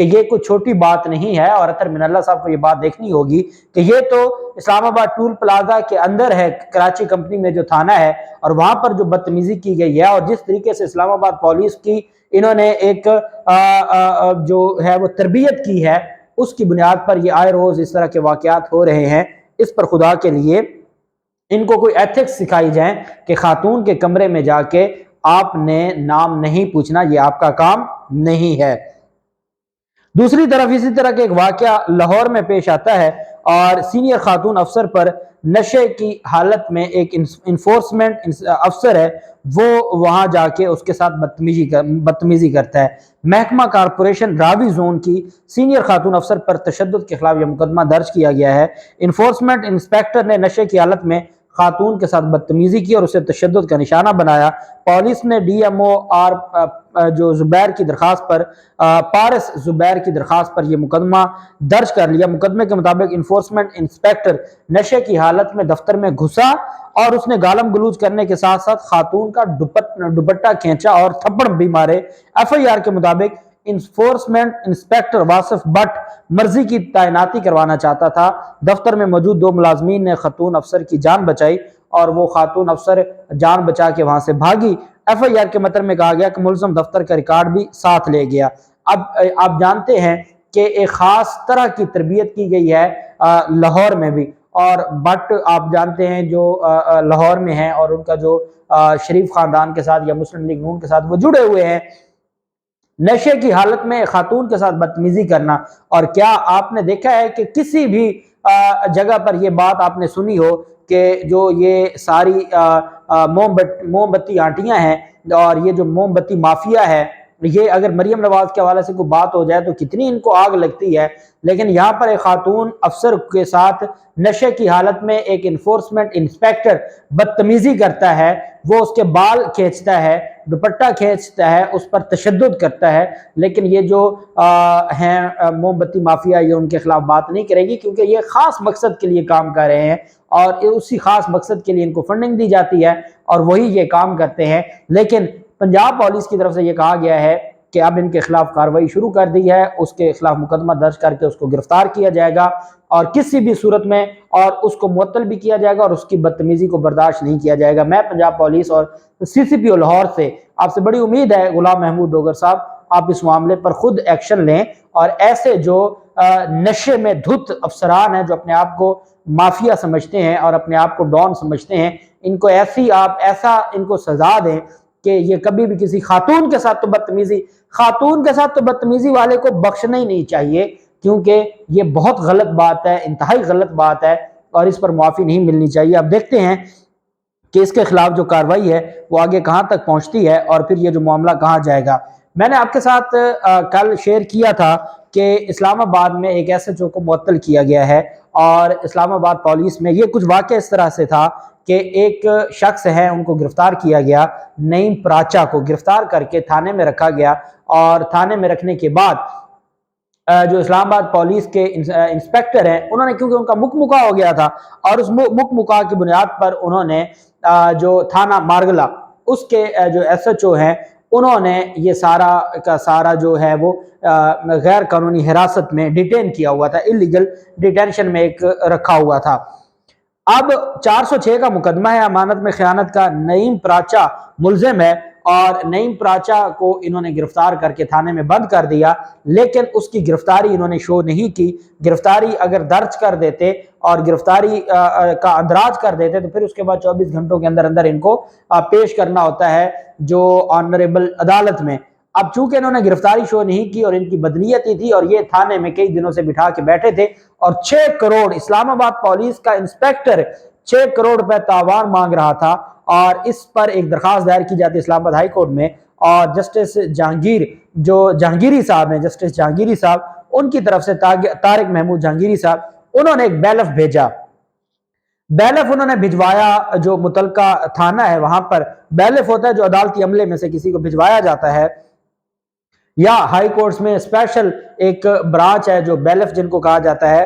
کہ یہ کوئی چھوٹی بات نہیں ہے، اور اطہر من اللہ صاحب کو یہ بات دیکھنی ہوگی کہ یہ تو اسلام آباد ٹول پلازا کے اندر ہے، کراچی کمپنی میں جو تھانہ ہے، اور وہاں پر جو بدتمیزی کی گئی ہے اور جس طریقے سے اسلام آباد پولیس کی انہوں نے ایک جو ہے وہ تربیت کی ہے، اس کی بنیاد پر یہ آئے روز اس طرح کے واقعات ہو رہے ہیں۔ اس پر خدا کے لیے ان کو کوئی ایتھکس سکھائی جائیں کہ خاتون کے کمرے میں جا کے آپ نے نام نہیں پوچھنا، یہ آپ کا کام نہیں ہے۔ دوسری طرف اسی طرح کے ایک واقعہ لاہور میں پیش آتا ہے، اور سینئر خاتون افسر پر نشے کی حالت میں ایک انفورسمنٹ افسر ہے، وہ وہاں جا کے اس کے ساتھ بدتمیزی کرتا ہے۔ محکمہ کارپوریشن راوی زون کی سینئر خاتون افسر پر تشدد کے خلاف یہ مقدمہ درج کیا گیا ہے۔ انفورسمنٹ انسپیکٹر نے نشے کی حالت میں خاتون کے ساتھ بدتمیزی کی اور اسے تشدد کا نشانہ بنایا۔ پولیس نے ڈی ایم او جو زبیر کی درخواست پر پارس زبیر کی درخواست پر یہ مقدمہ درج کر لیا۔ مقدمے کے مطابق انفورسمنٹ انسپیکٹر نشے کی حالت میں دفتر میں گھسا اور اس نے گالم گلوچ کرنے کے ساتھ ساتھ خاتون کا دوپٹہ کھینچا اور تھپڑ بھی مارے۔ ایف آئی آر کے مطابق انفورسمنٹ انسپیکٹر واصف بٹ مرضی کی تعیناتی کروانا چاہتا تھا۔ دفتر میں موجود 2 ملازمین نے خاتون افسر کی جان بچائی اور وہ خاتون افسر جان بچا کے وہاں سے بھاگی۔ ایف آئی آر کے متن میں کہا گیا کہ ملزم دفتر کا ریکارڈ بھی ساتھ لے گیا۔ اب آپ جانتے ہیں کہ ایک خاص طرح کی تربیت کی گئی ہے لاہور میں بھی، اور بٹ آپ جانتے ہیں جو لاہور میں ہیں اور ان کا جو شریف خاندان کے ساتھ یا مسلم لیگ نون کے ساتھ وہ جڑے ہوئے ہیں، نشے کی حالت میں خاتون کے ساتھ بدتمیزی کرنا۔ اور کیا آپ نے دیکھا ہے کہ کسی بھی جگہ پر یہ بات آپ نے سنی ہو کہ جو یہ ساری موم بتی آنٹیاں ہیں اور یہ جو موم بتی مافیا ہے، یہ اگر مریم نواز کے حوالے سے کوئی بات ہو جائے تو کتنی ان کو آگ لگتی ہے، لیکن یہاں پر ایک خاتون افسر کے ساتھ نشے کی حالت میں ایک انفورسمنٹ انسپیکٹر بدتمیزی کرتا ہے، وہ اس کے بال کھینچتا ہے، دوپٹہ کھینچتا ہے، اس پر تشدد کرتا ہے، لیکن یہ جو ہیں موم بتی مافیا یہ ان کے خلاف بات نہیں کرے گی، کیونکہ یہ خاص مقصد کے لیے کام کر رہے ہیں اور اسی خاص مقصد کے لیے ان کو فنڈنگ دی جاتی ہے اور وہی یہ کام کرتے ہیں۔ لیکن پنجاب پولیس کی طرف سے یہ کہا گیا ہے کہ اب ان کے خلاف کارروائی شروع کر دی ہے، اس کے خلاف مقدمہ درج کر کے اس کو گرفتار کیا جائے گا اور کسی بھی صورت میں اور اس کو معطل بھی کیا جائے گا اور اس کی بدتمیزی کو برداشت نہیں کیا جائے گا۔ میں پنجاب پولیس اور سی سی پی او لاہور سے آپ سے بڑی امید ہے غلام محمود ڈوگر صاحب، آپ اس معاملے پر خود ایکشن لیں اور ایسے جو نشے میں دھت افسران ہیں جو اپنے آپ کو مافیا سمجھتے ہیں اور اپنے آپ کو ڈان سمجھتے ہیں، ان کو ایسا ان کو سزا دیں کہ یہ کبھی بھی کسی خاتون کے ساتھ تو بدتمیزی والے کو بخشنا ہی نہیں چاہیے، کیونکہ یہ بہت غلط بات ہے، انتہائی غلط بات ہے اور اس پر معافی نہیں ملنی چاہیے۔ اب دیکھتے ہیں کہ اس کے خلاف جو کارروائی ہے وہ آگے کہاں تک پہنچتی ہے اور پھر یہ جو معاملہ کہاں جائے گا۔ میں نے آپ کے ساتھ کل شیئر کیا تھا کہ اسلام آباد میں ایک ایس ایچ او کو معطل کیا گیا ہے، اور اسلام آباد پولیس میں یہ کچھ واقعہ اس طرح سے تھا کہ ایک شخص ہے ان کو گرفتار کیا گیا، نعیم پراچا کو گرفتار کر کے تھانے میں رکھا گیا، اور تھانے میں رکھنے کے بعد جو اسلام آباد پولیس کے انسپیکٹر ہیں انہوں نے، کیونکہ ان کا مکہ ہو گیا تھا اور اس مکہ کی بنیاد پر انہوں نے جو تھانہ مارگلا اس کے جو ایس ایچ او ہیں انہوں نے یہ سارا کا سارا جو ہے وہ غیر قانونی حراست میں ڈیٹین کیا ہوا تھا، اللیگل ڈیٹینشن میں ایک رکھا ہوا تھا۔ اب 406 کا مقدمہ ہے امانت میں خیانت کا، نعیم پراچا ملزم ہے اور نعیم پراچا کو انہوں نے گرفتار کر کے تھانے میں بند کر دیا، لیکن اس کی گرفتاری انہوں نے شو نہیں کی۔ گرفتاری اگر درج کر دیتے اور گرفتاری کا اندراج کر دیتے تو پھر اس کے بعد 24 گھنٹوں کے اندر اندر ان کو پیش کرنا ہوتا ہے جو آنریبل عدالت میں۔ اب چونکہ انہوں نے گرفتاری شو نہیں کی اور ان کی بدنیتی تھی اور یہ تھانے میں کئی دنوں سے بٹھا کے بیٹھے تھے، اور 6 کروڑ اسلام آباد پولیس کا انسپیکٹر 6 کروڑ روپے تاوان مانگ رہا تھا، اور اس پر ایک درخواست دائر کی جاتی اسلام آباد ہائی کورٹ میں، اور جسٹس جہانگیری صاحب ہیں، جسٹس جہانگیری صاحب، ان کی طرف سے طارق محمود جہانگیری صاحب، انہوں نے ایک بیلف بھیجا، بیلف انہوں نے بھجوایا جو متعلقہ تھانہ ہے وہاں پر بیلف ہوتا ہے جو عدالتی عملے میں سے کسی کو بھجوایا جاتا ہے، یا ہائی کورٹس میں اسپیشل ایک برانچ ہے جو بیلف جن کو کہا جاتا ہے،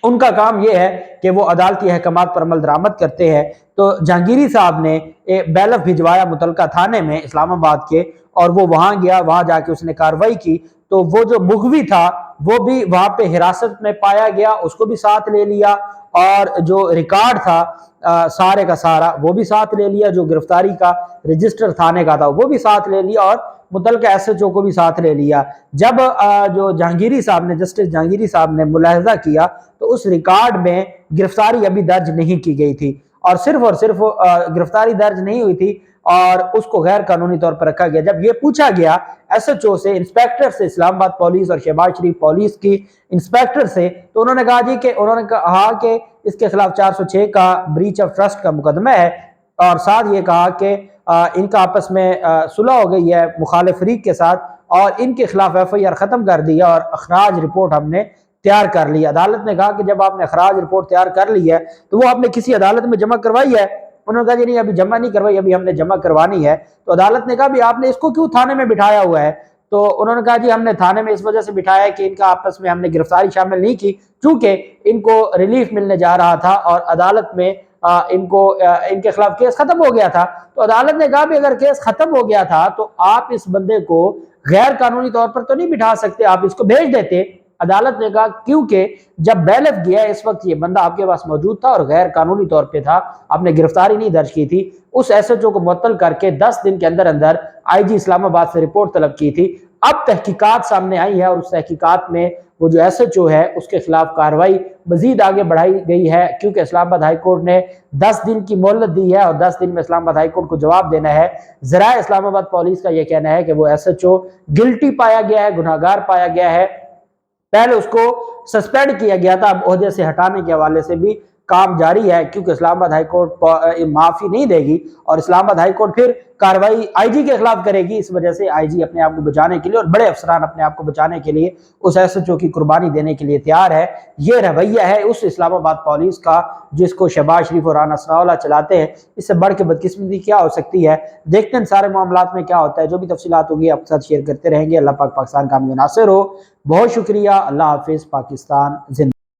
ان کا کام یہ ہے کہ وہ عدالتی احکامات پر عمل درآمد کرتے ہیں۔ تو جہانگیری صاحب نے بیلف بھجوایا متعلقہ تھانے میں اسلام آباد کے، اور وہ وہاں گیا، وہاں جا کے اس نے کارروائی کی، تو وہ جو مغوی تھا وہ بھی وہاں پہ حراست میں پایا گیا، اس کو بھی ساتھ لے لیا، اور جو ریکارڈ تھا سارے کا سارا وہ بھی ساتھ لے لیا، جو گرفتاری کا رجسٹر تھانے کا تھا وہ بھی ساتھ لے لیا، اور متعلقہ ایس ایچ او کو بھی ساتھ لے لیا۔ جب جو جہانگیری صاحب نے، جسٹس جہانگیری صاحب نے ملاحظہ کیا تو اس ریکارڈ میں گرفتاری ابھی درج نہیں کی گئی تھی، اور صرف گرفتاری درج نہیں ہوئی تھی، اور اس کو غیر قانونی طور پر رکھا گیا۔ جب یہ پوچھا گیا ایس ایچ او سے، انسپیکٹر سے، اسلام آباد پولیس اور شہباز شریف پولیس کی انسپیکٹر سے، تو انہوں نے کہا کہ اس کے خلاف 406 کا بریچ آف ٹرسٹ کا مقدمہ ہے، اور ساتھ یہ کہا کہ ان کا آپس میں صلح ہو گئی ہے مخالف فریق کے ساتھ، اور ان کے خلاف ایف آئی آر ختم کر دیا، اور اخراج رپورٹ ہم نے تیار کر لی۔ عدالت نے کہا کہ جب آپ نے اخراج رپورٹ تیار کر لی ہے تو وہ آپ نے کسی عدالت میں جمع کروائی ہے؟ انہوں نے کہا جی نہیں، ابھی جمع نہیں کروائی، ابھی ہم نے جمع کروانی ہے۔ تو عدالت نے کہا بھی آپ نے اس کو کیوں تھانے میں بٹھایا ہوا ہے؟ تو انہوں نے کہا جی ہم نے تھانے میں اس وجہ سے بٹھایا ہے کہ ان کا آپس میں ہم نے گرفتاری شامل نہیں کی، چونکہ ان کو ریلیف ملنے جا رہا تھا، اور عدالت میں ان کے خلاف کیس ختم ہو گیا تھا۔ تو عدالت نے کہا بھی اگر کیس ختم ہو گیا تھا تو آپ اس بندے کو غیر قانونی طور پر تو نہیں بٹھا سکتے، آپ اس کو بھیج دیتے۔ عدالت نے کہا کیونکہ جب بیلف گیا اس وقت یہ بندہ آپ کے پاس موجود تھا اور غیر قانونی طور پہ تھا، آپ نے گرفتاری نہیں درج کی تھی، اس ایس ایچ او کو معطل کر کے 10 دن کے اندر اندر آئی جی اسلام آباد سے رپورٹ طلب کی تھی۔ اب تحقیقات سامنے آئی ہے، اور اس تحقیقات میں وہ جو ایس ایچ او ہے اس کے خلاف کارروائی مزید آگے بڑھائی گئی ہے، کیونکہ اسلام آباد ہائی کورٹ نے 10 دن کی مہلت دی ہے، اور 10 دن میں اسلام آباد ہائی کورٹ کو جواب دینا ہے۔ ذرائع اسلام آباد پولیس کا یہ کہنا ہے کہ وہ ایس ایچ او گلٹی پایا گیا ہے، گناہگار پایا گیا ہے، پہلے اس کو سسپینڈ کیا گیا تھا، اب عہدے سے ہٹانے کے حوالے سے بھی کام جاری ہے، کیونکہ اسلام آباد ہائی کورٹ معافی نہیں دے گی، اور اسلام آباد ہائی کورٹ پھر کارروائی آئی جی کے خلاف کرے گی۔ اس وجہ سے آئی جی اپنے آپ کو بچانے کے لیے، اور بڑے افسران اپنے آپ کو بچانے کے لیے اس ایس ایچ او کی قربانی دینے کے لیے تیار ہے۔ یہ رویہ ہے اس اسلام آباد پولیس کا جس کو شہباز شریف اور رانا ثناءاللہ چلاتے ہیں۔ اس سے بڑھ کے بدقسمتی کیا ہو سکتی ہے؟ دیکھتے ہیں سارے معاملات میں کیا ہوتا ہے، جو بھی تفصیلات ہوگی آپ کے ساتھ شیئر کرتے رہیں گے۔ اللہ پاک پاکستان کا ناصر ہو۔ بہت شکریہ، اللہ حافظ، پاکستان زندہ۔